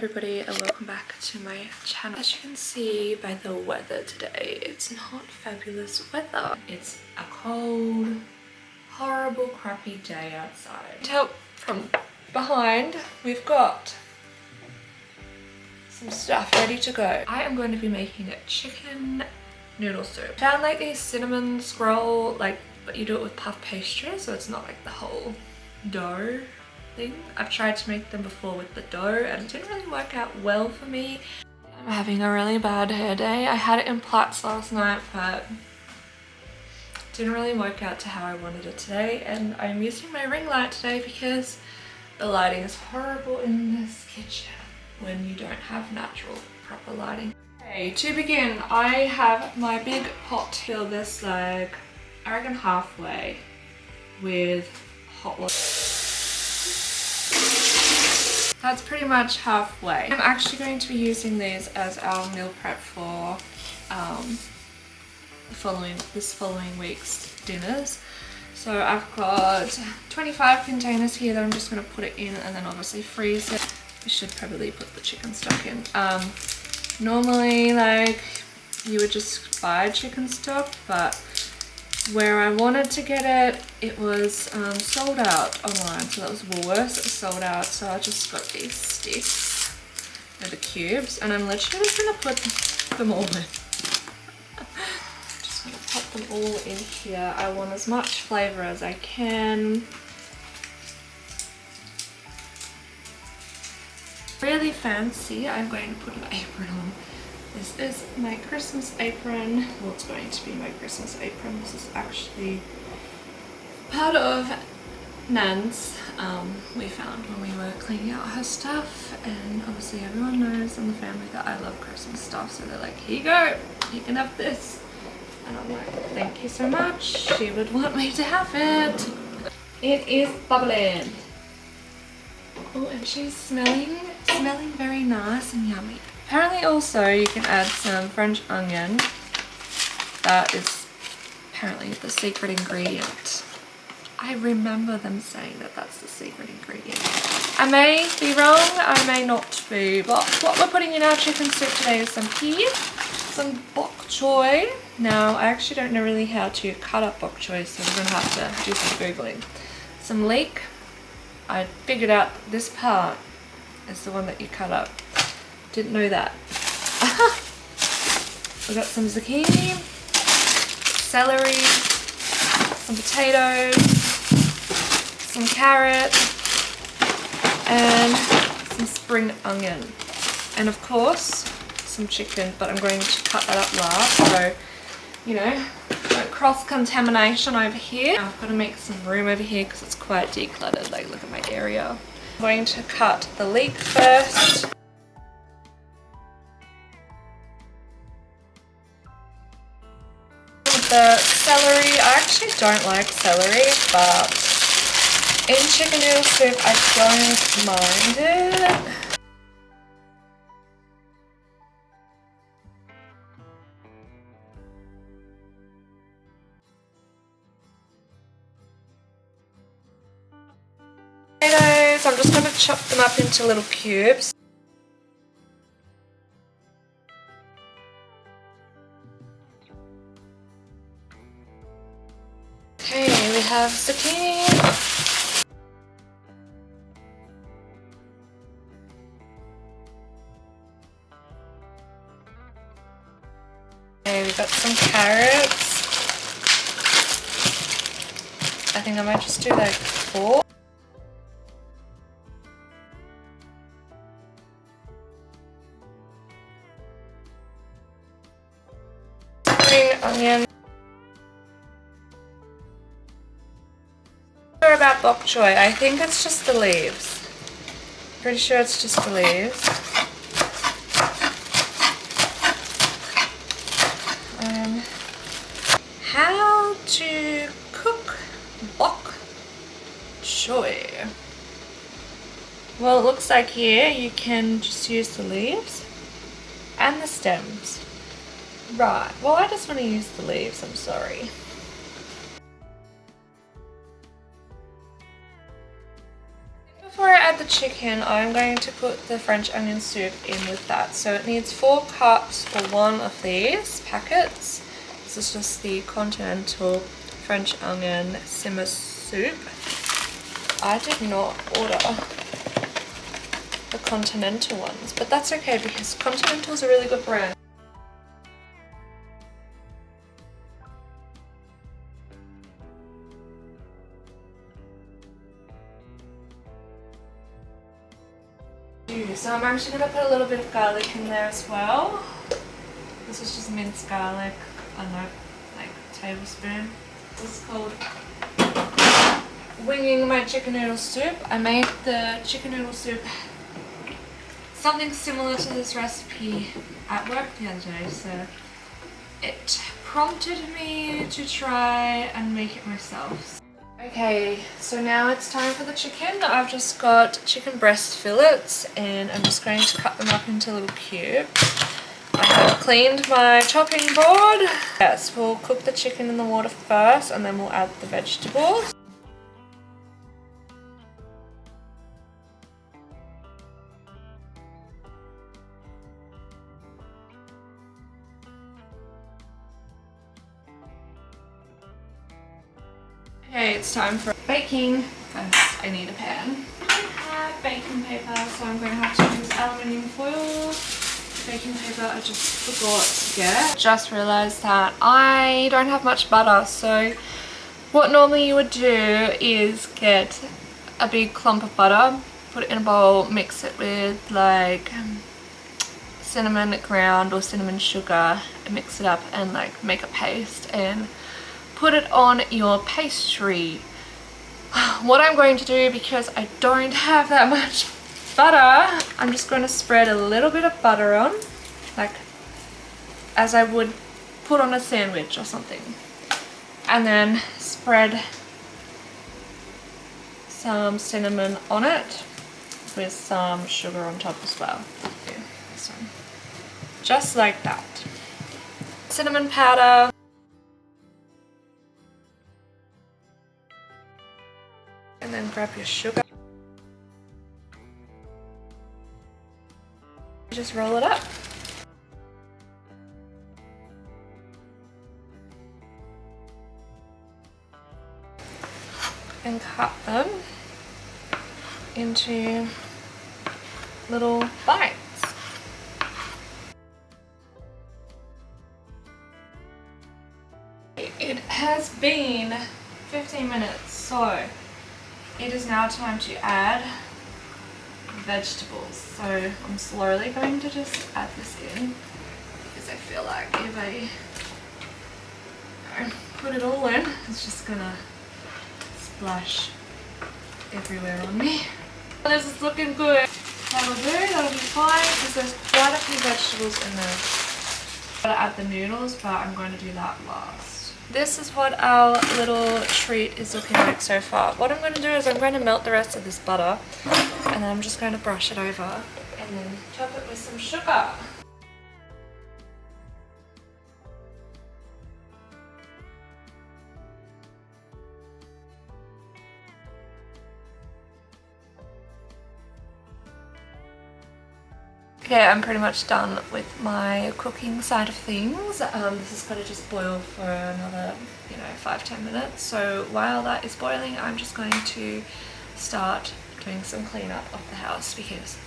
everybody and welcome back to my channel. As you can see by the weather today, it's not fabulous weather. It's a cold, horrible, crappy day outside. To help from behind, we've got some stuff ready to go. I am going to be making a chicken noodle soup. Found like these cinnamon scroll, but you do it with puff pastry, so it's not like the whole dough thing. I've tried to make them before with the dough and it didn't really work out well for me. I'm having a really bad hair day. I had it in plaits last night, but it didn't really work out to how I wanted it today, and I'm using my ring light today because the lighting is horrible in this kitchen when you don't have natural proper lighting. Okay, to begin, I have my big pot filled this I reckon halfway with hot water. That's pretty much halfway. I'm actually going to be using these as our meal prep for this following week's dinners. So I've got 25 containers here that I'm just going to put it in and then obviously freeze it. We should probably put the chicken stock in. Normally you would just buy chicken stock, but where I wanted to get it, it was sold out online, so that was Woolworths. It was sold out, so I just got these sticks. They're the cubes, and I'm literally just gonna put them all in. Just gonna pop them all in here. I want as much flavour as I can. Really fancy. I'm going to put an apron on. This is my Christmas apron. Well, it's going to be my Christmas apron. This is actually part of Nan's we found when we were cleaning out her stuff, and obviously everyone knows in the family that I love Christmas stuff, so they're like, here you go, you can have this. And I'm like, thank you so much. She would want me to have it. It is bubbling. Oh, and she's smelling very nice and yummy. Apparently also you can add some French onion. That is apparently the secret ingredient. I remember them saying that that's the secret ingredient. I may be wrong, I may not be, but what we're putting in our chicken soup today is some pea, some bok choy. Now I actually don't know really how to cut up bok choy, so we're going to have to do some Googling. Some leek. I figured out this part is the one that you cut up. Didn't know that. We got some zucchini, celery, some potatoes, some carrot, and some spring onion. And of course, some chicken, but I'm going to cut that up last, so, you know, no cross-contamination over here. I've got to make some room over here because it's quite decluttered. Like, look at my area. I'm going to cut the leek first. The celery, I actually don't like celery, but in chicken noodle soup I don't mind it. Potatoes, I'm just going to chop them up into little cubes. Okay, we have zucchini. Okay, we got some carrots. I think I might just do like 4. Spring onion. About bok choy, I think it's just the leaves. Pretty sure it's just the leaves. How to cook bok choy? Well, it looks like here you can just use the leaves and the stems. Right, well I just want to use the leaves, I'm sorry. Before I add the the chicken, I'm going to put the French onion soup in with that. So it needs 4 cups for one of these packets. This is just the continental French onion simmer soup. I did not order the continental ones, but that's okay because Continental is a really good brand. So I'm actually going to put a little bit of garlic in there as well. This is just minced garlic, I don't know, like a tablespoon. This is called winging my chicken noodle soup. I made the chicken noodle soup something similar to this recipe at work the other day, so it prompted me to try and make it myself. Okay, so now it's time for the chicken. I've just got chicken breast fillets and I'm just going to cut them up into little cubes. I have cleaned my chopping board. Yes, we'll cook the chicken in the water first and then we'll add the vegetables. Okay, it's time for baking. First, I need a pan. I have baking paper, so I'm going to have to use aluminium foil. Baking paper I just forgot to get. Just realised that I don't have much butter, so what normally you would do is get a big clump of butter, put it in a bowl, mix it with like cinnamon ground or cinnamon sugar, and mix it up and like make a paste and put it on your pastry. What I'm going to do, because I don't have that much butter, I'm just going to spread a little bit of butter on, like as I would put on a sandwich or something, and then spread some cinnamon on it with some sugar on top as well. Yeah, this one. Just like that. Cinnamon powder. And then grab your sugar. Just roll it up. And cut them into little bites. It has been 15 minutes, so it is now time to add vegetables. So I'm slowly going to just add this in because I feel like if I put it all in, it's just gonna splash everywhere on me. This is looking good. That'll do, that'll be fine because there's quite a few vegetables in there. I'm gonna add the noodles, but I'm going to do that last. This is what our little treat is looking like so far. What I'm going to do is I'm going to melt the rest of this butter and then I'm just going to brush it over and then top it with some sugar. Okay, I'm pretty much done with my cooking side of things. This is going to just boil for another, 5-10 minutes. So while that is boiling, I'm just going to start doing some cleanup of the house because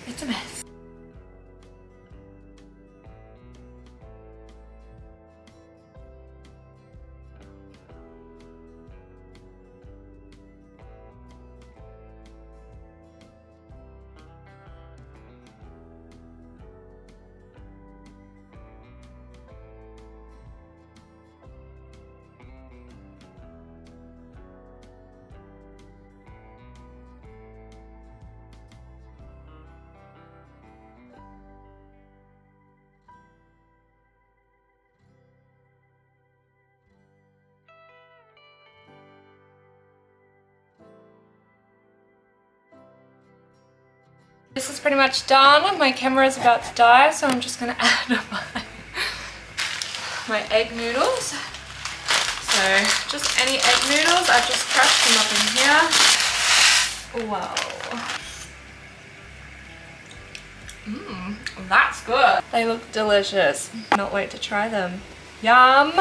it's a mess. This is pretty much done. My camera is about to die, so I'm just going to add my egg noodles. So just any egg noodles, I've just crushed them up in here. Wow. That's good. They look delicious. Not wait to try them. Yum!